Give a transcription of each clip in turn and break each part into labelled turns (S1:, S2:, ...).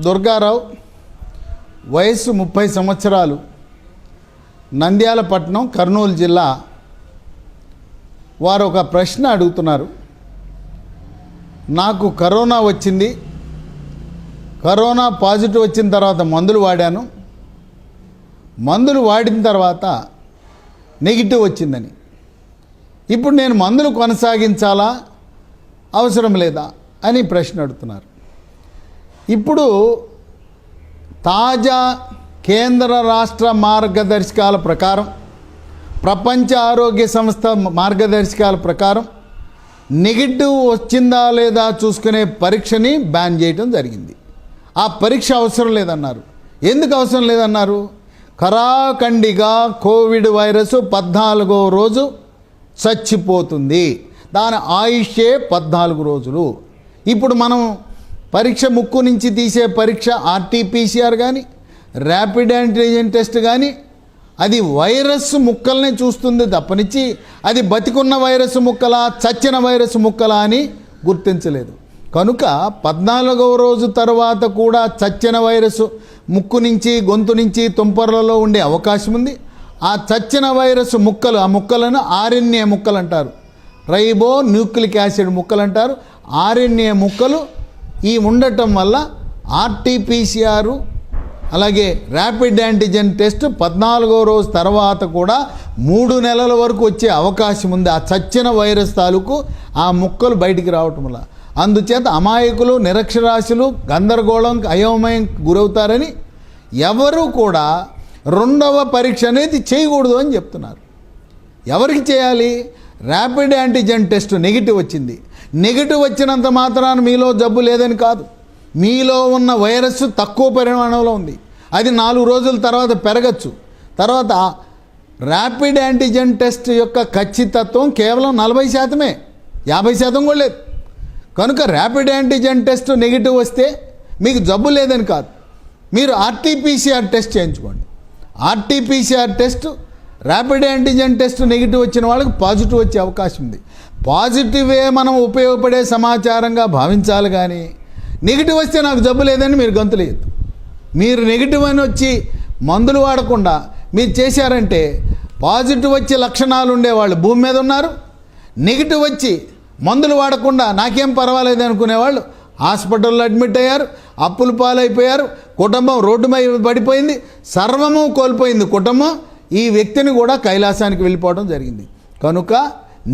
S1: దుర్గారావు, వయస్సు 30 సంవత్సరాలు, నంద్యాల పట్టణం, కర్నూలు జిల్లా. వారు ఒక ప్రశ్న అడుగుతున్నారు. నాకు కరోనా వచ్చింది, కరోనా పాజిటివ్ వచ్చిన తర్వాత మందులు వాడాను, మందులు వాడిన తర్వాత నెగిటివ్ వచ్చిందని. ఇప్పుడు నేను మందులు కొనసాగించాలా, అవసరం లేదా అని ప్రశ్న అడుగుతున్నారు. ఇప్పుడు తాజా కేంద్ర రాష్ట్ర మార్గదర్శకాల ప్రకారం, ప్రపంచ ఆరోగ్య సంస్థ మార్గదర్శకాల ప్రకారం నెగిటివ్ వచ్చిందా లేదా చూసుకునే పరీక్షని బ్యాన్ చేయడం జరిగింది. ఆ పరీక్ష అవసరం లేదన్నారు. ఎందుకు అవసరం లేదన్నారు? ఖరాఖండిగా కోవిడ్ వైరస్ 14వ రోజు చచ్చిపోతుంది, దాని ఆయుష్యే 14 రోజులు. ఇప్పుడు మనం పరీక్ష ముక్కు నుంచి తీసే పరీక్ష RT-PCR కానీ, ర్యాపిడ్ యాంటీజెన్ టెస్ట్ కానీ, అది వైరస్ ముక్కల్ని చూస్తుంది తప్పనిచ్చి అది బతికున్న వైరస్ ముక్కలా, చచ్చిన వైరస్ ముక్కలా అని గుర్తించలేదు. కనుక 14వ రోజు తర్వాత కూడా చచ్చిన వైరస్ ముక్కు నుంచి, గొంతు నుంచి, తుంపర్లలో ఉండే అవకాశం ఉంది. ఆ చచ్చిన వైరస్ ముక్కలు, ఆ ముక్కలను RNA ముక్కలు అంటారు, రైబో న్యూక్లిక్ యాసిడ్ ముక్కలు అంటారు. RNA ముక్కలు ఈ ఉండటం వల్ల RT-PCR అలాగే ర్యాపిడ్ యాంటీజెన్ టెస్ట్ 14వ రోజు తర్వాత కూడా 3 నెలల వరకు వచ్చే అవకాశం ఉంది. ఆ చచ్చిన వైరస్ తాలూకు ఆ ముక్కలు బయటికి రావటం వల్ల. అందుచేత అమాయకులు, నిరక్షరాస్యులు గందరగోళం, అయోమయం గురవుతారని ఎవరు కూడా రెండవ పరీక్ష అనేది చేయకూడదు అని చెప్తున్నారు. ఎవరికి చేయాలి? ర్యాపిడ్ యాంటీజెన్ టెస్ట్ నెగిటివ్ వచ్చింది, నెగిటివ్ వచ్చినంత మాత్రాన మీలో జబ్బు లేదని కాదు. మీలో ఉన్న వైరస్ తక్కువ పరిమాణంలో ఉంది, అది 4 రోజుల తర్వాత పెరగచ్చు. తర్వాత ర్యాపిడ్ యాంటీజెన్ టెస్ట్ యొక్క ఖచ్చితత్వం కేవలం 40%, 50% కూడా లేదు. కనుక ర్యాపిడ్ యాంటీజెన్ టెస్ట్ నెగిటివ్ వస్తే మీకు జబ్బు లేదని కాదు. మీరు RT-PCR టెస్ట్ చేయించుకోండి. RT-PCR test, rapid antigen test negative వచ్చిన వాళ్ళకి పాజిటివ్ వచ్చే అవకాశం ఉంది. పాజిటివే మనం ఉపయోగపడే సమాచారంగా భావించాలి కానీ నెగిటివ్ వస్తే నాకు జబ్బు లేదని మీరు గంతులేదు. మీరు నెగిటివ్ అని వచ్చి మందులు వాడకుండా మీరు చేశారంటే పాజిటివ్ వచ్చే లక్షణాలు ఉండేవాళ్ళు భూమి మీద ఉన్నారు, నెగిటివ్ వచ్చి మందులు వాడకుండా నాకేం పర్వాలేదు అనుకునేవాళ్ళు హాస్పిటల్లో అడ్మిట్ అయ్యారు, అప్పులు పాలైపోయారు, కుటుంబం రోడ్డు మీద పడిపోయింది, సర్వము కోల్పోయింది కుటుంబం. ఈ వ్యక్తిని కూడా కైలాసానికి వెళ్ళిపోవడం జరిగింది. కనుక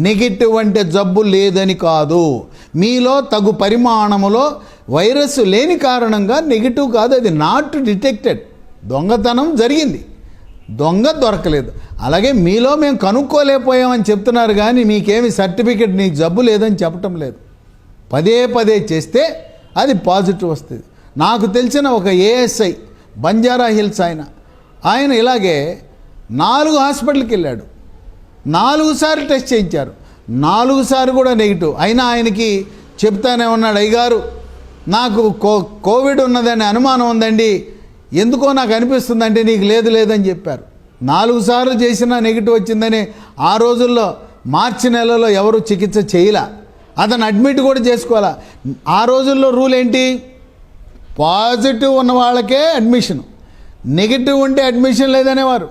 S1: నెగిటివ్ అంటే జబ్బు లేదని కాదు, మీలో తగు పరిమాణములో వైరస్ లేని కారణంగా నెగిటివ్ కాదు, అది నాట్ డిటెక్టెడ్. దొంగతనం జరిగింది, దొంగ దొరకలేదు. అలాగే మీలో మేము కనుక్కోలేకపోయామని చెప్తున్నారు కానీ మీకేమి సర్టిఫికెట్ నీకు జబ్బు లేదని చెప్పటం లేదు. పదే పదే చేస్తే అది పాజిటివ్ వస్తుంది. నాకు తెలిసిన ఒక ASI బంజారా హిల్స్ ఆయన ఇలాగే 4 హాస్పిటల్కి వెళ్ళాడు, 4 సార్లు టెస్ట్ చేయించారు, 4 సార్లు కూడా నెగిటివ్. అయినా ఆయనకి చెప్తానే ఉన్నాడు, అయ్యగారు నాకు కోవిడ్ ఉన్నదని అనుమానం ఉందండి, ఎందుకో నాకు అనిపిస్తుందంటే నీకు లేదని చెప్పారు. 4 సార్లు చేసినా నెగిటివ్ వచ్చిందని ఆ రోజుల్లో మార్చి నెలలో ఎవరు చికిత్స చేయలే, అతను అడ్మిట్ కూడా చేసుకోవాలా. ఆ రోజుల్లో రూల్ ఏంటి? పాజిటివ్ ఉన్న వాళ్ళకే అడ్మిషన్, నెగిటివ్ ఉంటే అడ్మిషన్ లేదనేవారు.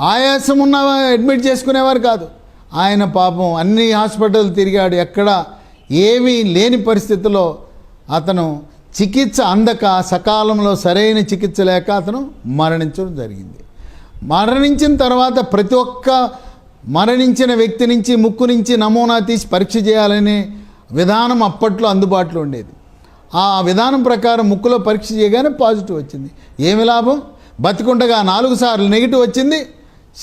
S1: ఆయాసం ఉన్న అడ్మిట్ చేసుకునేవారు కాదు. ఆయన పాపం అన్ని హాస్పిటల్ తిరిగాడు, ఎక్కడ ఏమీ లేని పరిస్థితిలో అతను చికిత్స అందక, సకాలంలో సరైన చికిత్స లేక అతను మరణించడం జరిగింది. మరణించిన తర్వాత ప్రతి ఒక్క మరణించిన వ్యక్తి నుంచి ముక్కు నుంచి నమూనా తీసి పరీక్ష చేయాలనే విధానం అప్పట్లో అందుబాటులో ఉండేది. ఆ విధానం ప్రకారం ముక్కులో పరీక్ష చేయగానే పాజిటివ్ వచ్చింది. ఏమి లాభం? బతికుండగా 4 సార్లు నెగిటివ్ వచ్చింది,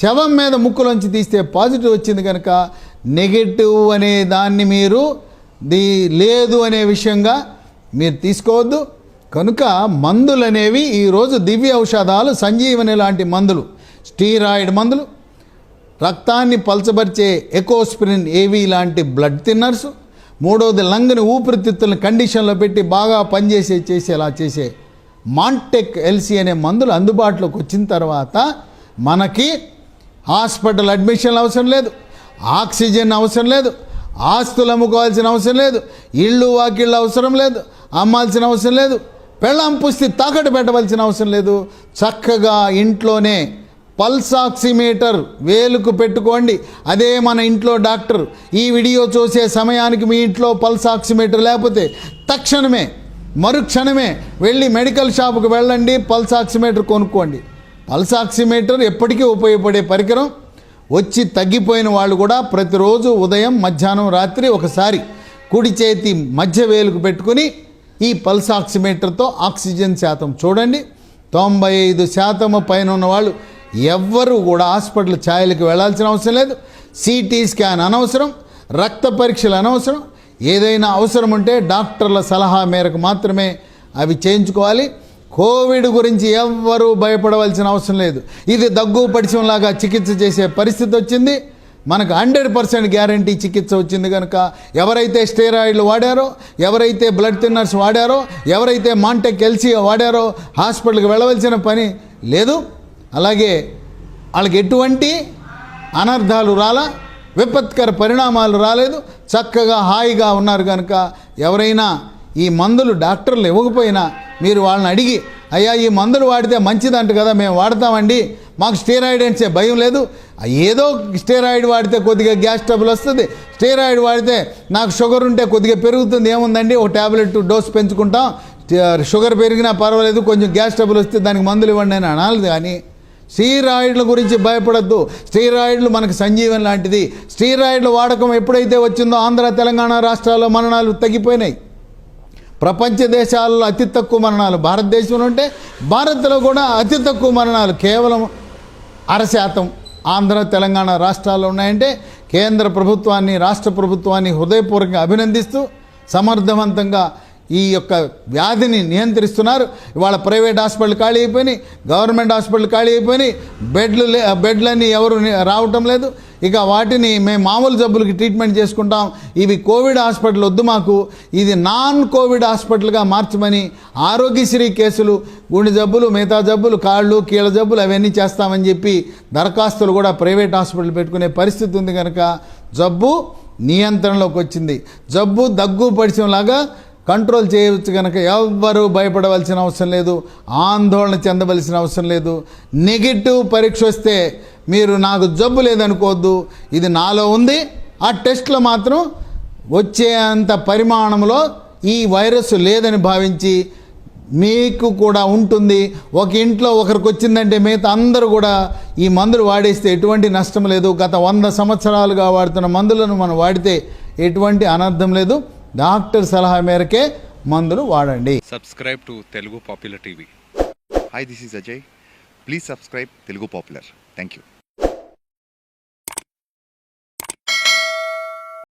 S1: శవం మీద ముక్కులోంచి తీస్తే పాజిటివ్ వచ్చింది. కనుక నెగిటివ్ అనే దాన్ని మీరు లేదు అనే విషయంగా మీరు తీసుకోవద్దు. కనుక మందులు అనేవి ఈరోజు దివ్య ఔషధాలు, సంజీవని లాంటి మందులు, స్టీరాయిడ్ మందులు, రక్తాన్ని పల్చబరిచే ఎకోస్ప్రిన్ ఏవి లాంటి బ్లడ్ థిన్నర్స్, మూడవది లంగ్ని ఊపిరితిత్తులను కండిషన్లో పెట్టి బాగా చేసేలా చేసే మాంటెక్ LC అనే మందులు అందుబాటులోకి వచ్చిన తర్వాత మనకి హాస్పిటల్ అడ్మిషన్లు అవసరం లేదు, ఆక్సిజన్ అవసరం లేదు, ఆస్తులు అమ్ముకోవాల్సిన అవసరం లేదు, ఇళ్ళు వాకిళ్ళు అవసరం లేదు, అమ్మాల్సిన అవసరం లేదు, పెళ్ళాం పుస్తి తాకట్టు పెట్టవలసిన అవసరం లేదు. చక్కగా ఇంట్లోనే పల్స్ ఆక్సిమీటర్ వేలుకు పెట్టుకోండి. అదే మన ఇంట్లో డాక్టర్. ఈ వీడియో చూసే సమయానికి మీ ఇంట్లో పల్స్ ఆక్సిమీటర్ లేకపోతే తక్షణమే మరుక్షణమే వెళ్ళి మెడికల్ షాపుకు వెళ్ళండి, పల్స్ ఆక్సిమీటర్ కొనుక్కోండి. పల్స్ ఆక్సిమీటర్ ఎప్పటికీ ఉపయోగపడే పరికరం. వచ్చి తగ్గిపోయిన వాళ్ళు కూడా ప్రతిరోజు ఉదయం మధ్యాహ్నం రాత్రి ఒకసారి కుడి చేతి మధ్య వేలుకు పెట్టుకుని ఈ పల్స్ ఆక్సిమీటర్తో ఆక్సిజన్ శాతం చూడండి. 95% పైన ఉన్న వాళ్ళు ఎవ్వరూ కూడా హాస్పిటల్ ఛాయలకు వెళ్ళాల్సిన అవసరం లేదు. సిటీ స్కాన్ అనవసరం, రక్త పరీక్షలు అనవసరం. ఏదైనా అవసరం ఉంటే డాక్టర్ల సలహా మేరకు మాత్రమే అవి చేయించుకోవాలి. కోవిడ్ గురించి ఎవ్వరూ భయపడవలసిన అవసరం లేదు. ఇది దగ్గు పడిచంలాగా చికిత్స చేసే పరిస్థితి వచ్చింది. మనకు 100% గ్యారంటీ చికిత్స వచ్చింది కనుక ఎవరైతే స్టెరాయిడ్లు వాడారో, ఎవరైతే బ్లడ్ థిన్నర్స్ వాడారో, ఎవరైతే మాంటెక్ ఎల్సీ వాడారో హాస్పిటల్కి వెళ్ళవలసిన పని లేదు. అలాగే వాళ్ళకి ఎటువంటి అనర్థాలు రాలా, విపత్కర పరిణామాలు రాలేదు. చక్కగా హాయిగా ఉన్నారు కనుక ఎవరైనా ఈ మందులు డాక్టర్లు ఇవ్వకపోయినా మీరు వాళ్ళని అడిగి, అయ్యా ఈ మందులు వాడితే మంచిదంట కదా, మేము వాడతామండి, మాకు స్టెరాయిడ్ అంటే భయం లేదు. ఏదో స్టెరాయిడ్ వాడితే కొద్దిగా గ్యాస్ ట్రబుల్ వస్తుంది, స్టెరాయిడ్ వాడితే నాకు షుగర్ ఉంటే కొద్దిగా పెరుగుతుంది, ఏముందండి ఒక ట్యాబ్లెట్ డోస్ పెంచుకుంటాం, షుగర్ పెరిగినా పర్వాలేదు, కొంచెం గ్యాస్ ట్రబుల్ వస్తే దానికి మందులు ఇవ్వండి అని అనాలి. కానీ స్టీరాయిడ్ల గురించి భయపడద్దు. స్టీరాయిడ్లు మనకు సంజీవన్ లాంటిది. స్టీరాయిడ్ల వాడకం ఎప్పుడైతే వచ్చిందో ఆంధ్ర తెలంగాణ రాష్ట్రాల్లో మరణాలు తగ్గిపోయినాయి. ప్రపంచ దేశాల్లో అతి తక్కువ మరణాలు భారతదేశంలో ఉంటే భారత్లో కూడా అతి తక్కువ మరణాలు కేవలం 0.5% ఆంధ్ర తెలంగాణ రాష్ట్రాల్లో ఉన్నాయంటే కేంద్ర ప్రభుత్వాన్ని, రాష్ట్ర ప్రభుత్వాన్ని హృదయపూర్వకంగా అభినందిస్తూ సమర్థవంతంగా ఈ యొక్క వ్యాధిని నియంత్రిస్తున్నారు. ఇవాళ ప్రైవేట్ హాస్పిటల్ ఖాళీ అయిపోయినాయి, గవర్నమెంట్ హాస్పిటల్ ఖాళీ అయిపోయినాయి, బెడ్లన్నీ ఎవరు రావటం లేదు. ఇక వాటిని మేము మామూలు జబ్బులకి ట్రీట్మెంట్ చేసుకుంటాం, ఇవి కోవిడ్ హాస్పిటల్ వద్దు మాకు, ఇది నాన్ కోవిడ్ హాస్పిటల్గా మార్చమని ఆరోగ్యశ్రీ కేసులు, గుండె జబ్బులు, మిగతా జబ్బులు, కాళ్ళు కీళ్ళ జబ్బులు అవన్నీ చేస్తామని చెప్పి దరఖాస్తులు కూడా ప్రైవేట్ హాస్పిటల్ పెట్టుకునే పరిస్థితి ఉంది కనుక జబ్బు నియంత్రణలోకి వచ్చింది. జబ్బు దగ్గు పడిచంలాగా కంట్రోల్ చేయవచ్చు కనుక ఎవ్వరూ భయపడవలసిన అవసరం లేదు, ఆందోళన చెందవలసిన అవసరం లేదు. నెగిటివ్ పరీక్ష వస్తే మీరు నాకు జబ్బు లేదనుకోవద్దు, ఇది నాలో ఉంది. ఆ టెస్ట్లో మాత్రం వచ్చేంత పరిమాణంలో ఈ వైరస్ లేదని భావించి మీకు కూడా ఉంటుంది. ఒక ఇంట్లో ఒకరికి వచ్చిందంటే మిగతా అందరూ కూడా ఈ మందులు వాడేస్తే ఎటువంటి నష్టం లేదు. గత 100 సంవత్సరాలుగా వాడుతున్న మందులను మనం వాడితే ఎటువంటి అనర్థం లేదు. డాక్టర్ సలహా మేరకే మందులు వాడండి.
S2: Subscribe to Telugu popular TV.
S3: Hi, this is Ajay. Please subscribe Telugu Popular. Thank you.